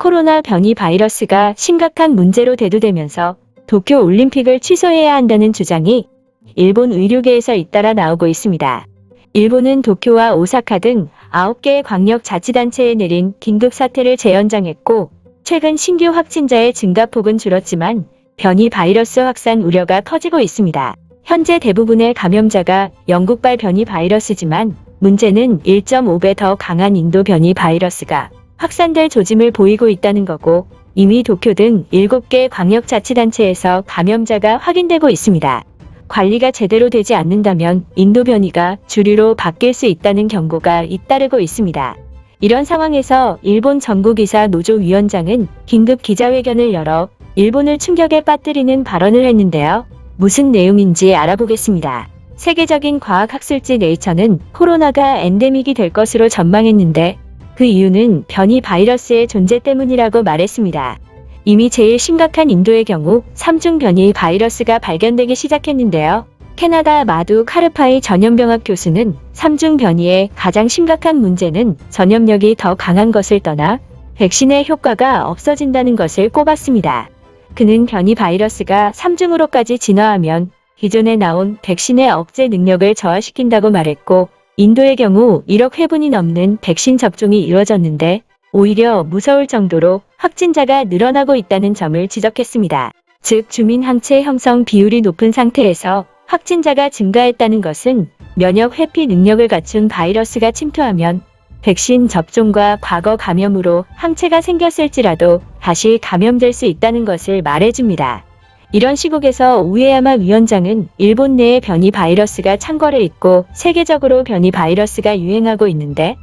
코로나 변이 바이러스가 심각한 문제로 대두되면서 도쿄 올림픽을 취소해야 한다는 주장이 일본 의료계에서 잇따라 나오고 있습니다. 일본은 도쿄와 오사카 등 9개의 광역자치단체에 내린 긴급사태를 재연장했고, 최근 신규 확진자의 증가폭은 줄었지만 변이 바이러스 확산 우려가 커지고 있습니다. 현재 대부분의 감염자가 영국발 변이 바이러스지만 문제는 1.5배 더 강한 인도 변이 바이러스가 확산될 조짐을 보이고 있다는 거고, 이미 도쿄 등 7개 광역자치단체에서 감염자가 확인되고 있습니다. 관리가 제대로 되지 않는다면 인도 변이가 주류로 바뀔 수 있다는 경고가 잇따르고 있습니다. 이런 상황에서 일본 전국의사 노조 위원장은 긴급 기자회견을 열어 일본을 충격에 빠뜨리는 발언을 했는데요. 무슨 내용인지 알아보겠습니다. 세계적인 과학학술지 네이처는 코로나가 엔데믹이 될 것으로 전망했는데 그 이유는 변이 바이러스의 존재 때문이라고 말했습니다. 이미 제일 심각한 인도의 경우 3중 변이 바이러스가 발견되기 시작했는데요. 캐나다 마두 카르파이 전염병학 교수는 3중 변이의 가장 심각한 문제는 전염력이 더 강한 것을 떠나 백신의 효과가 없어진다는 것을 꼽았습니다. 그는 변이 바이러스가 3중으로까지 진화하면 기존에 나온 백신의 억제 능력을 저하시킨다고 말했고, 인도의 경우 1억 회분이 넘는 백신 접종이 이루어졌는데 오히려 무서울 정도로 확진자가 늘어나고 있다는 점을 지적했습니다. 즉, 주민 항체 형성 비율이 높은 상태에서 확진자가 증가했다는 것은 면역 회피 능력을 갖춘 바이러스가 침투하면 백신 접종과 과거 감염으로 항체가 생겼을지라도 다시 감염될 수 있다는 것을 말해줍니다. 이런 시국에서 우에야마 위원장은 일본 내에 변이 바이러스가 창궐해 있고 세계적으로 변이 바이러스가 유행하고 있는데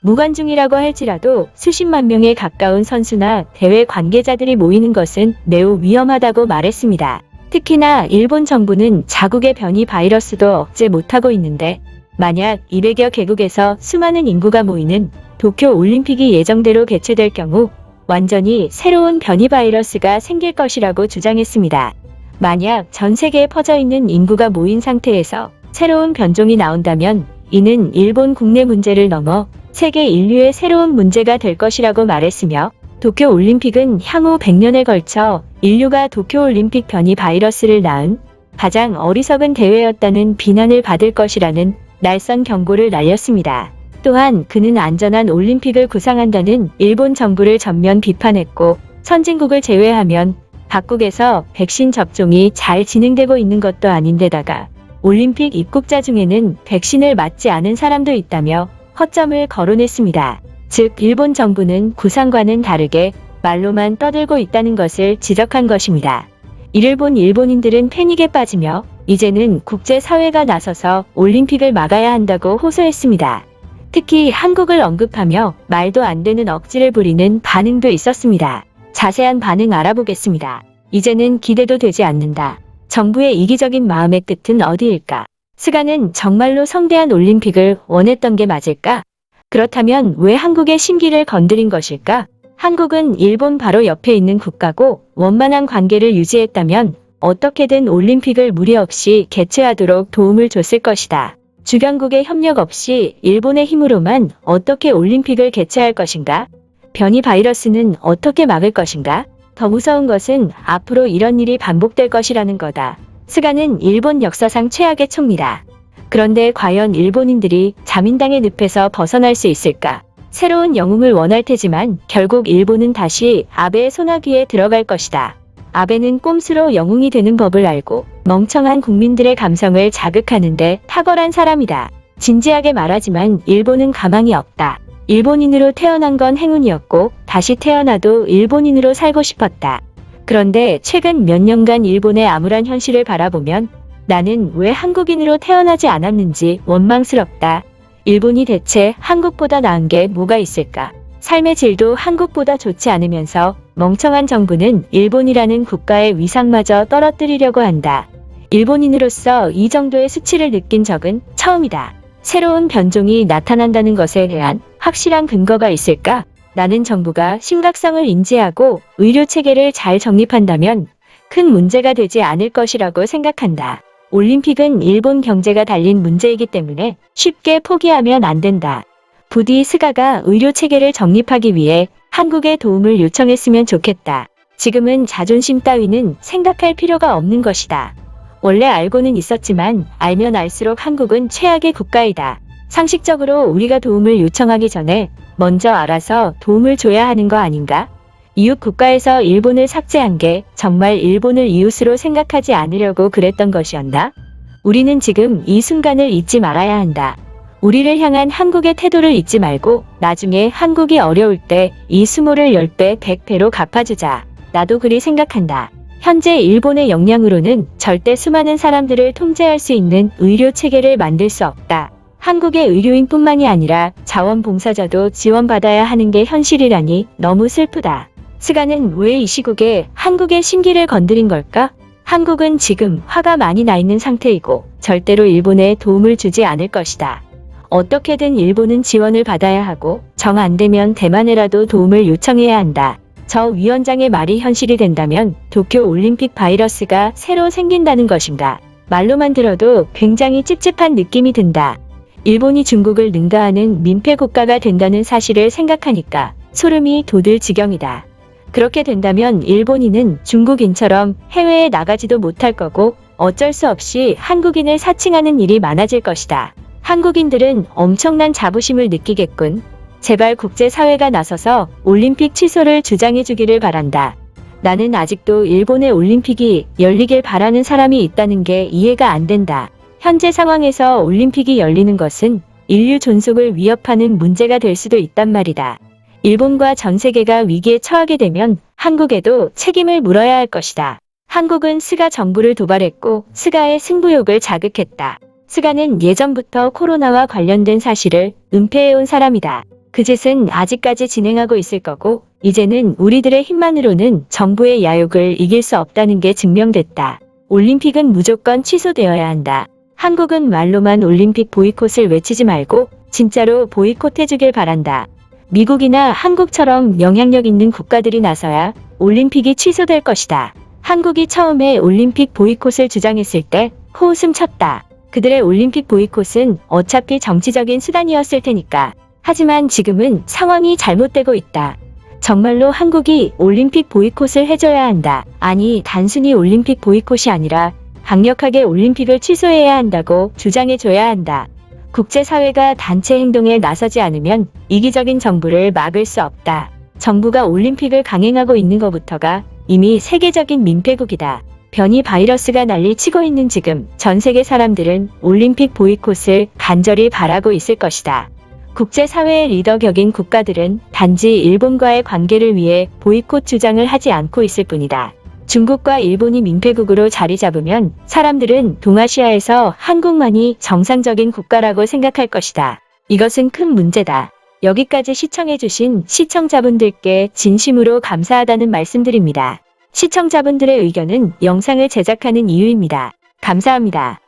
무관중이라고 할지라도 수십만 명에 가까운 선수나 대회 관계자들이 모이는 것은 매우 위험하다고 말했습니다. 특히나 일본 정부는 자국의 변이 바이러스도 억제 못하고 있는데 만약 200여 개국에서 수많은 인구가 모이는 도쿄 올림픽이 예정대로 개최될 경우 완전히 새로운 변이 바이러스가 생길 것이라고 주장했습니다. 만약 전 세계에 퍼져 있는 인구가 모인 상태에서 새로운 변종이 나온다면 이는 일본 국내 문제를 넘어 세계 인류의 새로운 문제가 될 것이라고 말했으며, 도쿄 올림픽은 향후 100년에 걸쳐 인류가 도쿄 올림픽 변이 바이러스를 낳은 가장 어리석은 대회였다는 비난을 받을 것이라는 날선 경고를 날렸습니다. 또한 그는 안전한 올림픽을 구상한다는 일본 정부를 전면 비판했고, 선진국을 제외하면 각국에서 백신 접종이 잘 진행되고 있는 것도 아닌데다가 올림픽 입국자 중에는 백신을 맞지 않은 사람도 있다며 허점을 거론했습니다. 즉, 일본 정부는 구상과는 다르게 말로만 떠들고 있다는 것을 지적한 것입니다. 이를 본 일본인들은 패닉에 빠지며 이제는 국제사회가 나서서 올림픽을 막아야 한다고 호소했습니다. 특히 한국을 언급하며 말도 안 되는 억지를 부리는 반응도 있었습니다. 자세한 반응 알아보겠습니다. 이제는 기대도 되지 않는다. 정부의 이기적인 마음의 끝은 어디일까? 스가는 정말로 성대한 올림픽을 원했던 게 맞을까? 그렇다면 왜 한국의 심기를 건드린 것일까? 한국은 일본 바로 옆에 있는 국가고 원만한 관계를 유지했다면 어떻게든 올림픽을 무리 없이 개최하도록 도움을 줬을 것이다. 주변국의 협력 없이 일본의 힘으로만 어떻게 올림픽을 개최할 것인가? 변이 바이러스는 어떻게 막을 것인가? 더 무서운 것은 앞으로 이런 일이 반복될 것이라는 거다. 스가는 일본 역사상 최악의 총리다. 그런데 과연 일본인들이 자민당의 늪에서 벗어날 수 있을까? 새로운 영웅을 원할 테지만 결국 일본은 다시 아베의 소나기에 들어갈 것이다. 아베는 꼼수로 영웅이 되는 법을 알고 멍청한 국민들의 감성을 자극하는데 탁월한 사람이다. 진지하게 말하지만 일본은 가망이 없다. 일본인으로 태어난 건 행운이었고 다시 태어나도 일본인으로 살고 싶었다. 그런데 최근 몇 년간 일본의 암울한 현실을 바라보면 나는 왜 한국인으로 태어나지 않았는지 원망스럽다. 일본이 대체 한국보다 나은 게 뭐가 있을까? 삶의 질도 한국보다 좋지 않으면서 멍청한 정부는 일본이라는 국가의 위상마저 떨어뜨리려고 한다. 일본인으로서 이 정도의 수치를 느낀 적은 처음이다. 새로운 변종이 나타난다는 것에 대한 확실한 근거가 있을까? 나는 정부가 심각성을 인지하고 의료 체계를 잘 정립한다면 큰 문제가 되지 않을 것이라고 생각한다. 올림픽은 일본 경제가 달린 문제이기 때문에 쉽게 포기하면 안 된다. 부디 스가가 의료 체계를 정립하기 위해 한국에 도움을 요청했으면 좋겠다. 지금은 자존심 따위는 생각할 필요가 없는 것이다. 원래 알고는 있었지만 알면 알수록 한국은 최악의 국가이다. 상식적으로 우리가 도움을 요청하기 전에 먼저 알아서 도움을 줘야 하는 거 아닌가? 이웃 국가에서 일본을 삭제한 게 정말 일본을 이웃으로 생각하지 않으려고 그랬던 것이었나? 우리는 지금 이 순간을 잊지 말아야 한다. 우리를 향한 한국의 태도를 잊지 말고 나중에 한국이 어려울 때 이 수모를 10배, 100배로 갚아주자. 나도 그리 생각한다. 현재 일본의 역량으로는 절대 수많은 사람들을 통제할 수 있는 의료 체계를 만들 수 없다. 한국의 의료인뿐만이 아니라 자원봉사자도 지원받아야 하는 게 현실이라니 너무 슬프다. 스가는 왜 이 시국에 한국의 심기를 건드린 걸까? 한국은 지금 화가 많이 나 있는 상태이고 절대로 일본에 도움을 주지 않을 것이다. 어떻게든 일본은 지원을 받아야 하고 정 안 되면 대만에라도 도움을 요청해야 한다. 저 위원장의 말이 현실이 된다면 도쿄 올림픽 바이러스가 새로 생긴다는 것인가? 말로만 들어도 굉장히 찝찝한 느낌이 든다. 일본이 중국을 능가하는 민폐 국가가 된다는 사실을 생각하니까 소름이 돋을 지경이다. 그렇게 된다면 일본인은 중국인처럼 해외에 나가지도 못할 거고 어쩔 수 없이 한국인을 사칭하는 일이 많아질 것이다. 한국인들은 엄청난 자부심을 느끼겠군. 제발 국제사회가 나서서 올림픽 취소를 주장해 주기를 바란다. 나는 아직도 일본의 올림픽이 열리길 바라는 사람이 있다는 게 이해가 안 된다. 현재 상황에서 올림픽이 열리는 것은 인류 존속을 위협하는 문제가 될 수도 있단 말이다. 일본과 전 세계가 위기에 처하게 되면 한국에도 책임을 물어야 할 것이다. 한국은 스가 정부를 도발했고 스가의 승부욕을 자극했다. 스가는 예전부터 코로나와 관련된 사실을 은폐해온 사람이다. 그 짓은 아직까지 진행하고 있을 거고 이제는 우리들의 힘만으로는 정부의 야욕을 이길 수 없다는 게 증명됐다. 올림픽은 무조건 취소되어야 한다. 한국은 말로만 올림픽 보이콧을 외치지 말고 진짜로 보이콧해주길 바란다. 미국이나 한국처럼 영향력 있는 국가들이 나서야 올림픽이 취소될 것이다. 한국이 처음에 올림픽 보이콧을 주장했을 때 호웃음 쳤다. 그들의 올림픽 보이콧은 어차피 정치적인 수단이었을 테니까. 하지만 지금은 상황이 잘못되고 있다. 정말로 한국이 올림픽 보이콧을 해줘야 한다. 아니, 단순히 올림픽 보이콧이 아니라 강력하게 올림픽을 취소해야 한다고 주장해줘야 한다. 국제사회가 단체 행동에 나서지 않으면 이기적인 정부를 막을 수 없다. 정부가 올림픽을 강행하고 있는 것부터가 이미 세계적인 민폐국이다. 변이 바이러스가 난리치고 있는 지금 전 세계 사람들은 올림픽 보이콧을 간절히 바라고 있을 것이다. 국제사회의 리더 격인 국가들은 단지 일본과의 관계를 위해 보이콧 주장을 하지 않고 있을 뿐이다. 중국과 일본이 민폐국으로 자리 잡으면 사람들은 동아시아에서 한국만이 정상적인 국가라고 생각할 것이다. 이것은 큰 문제다. 여기까지 시청해주신 시청자분들께 진심으로 감사하다는 말씀드립니다. 시청자분들의 의견은 영상을 제작하는 이유입니다. 감사합니다.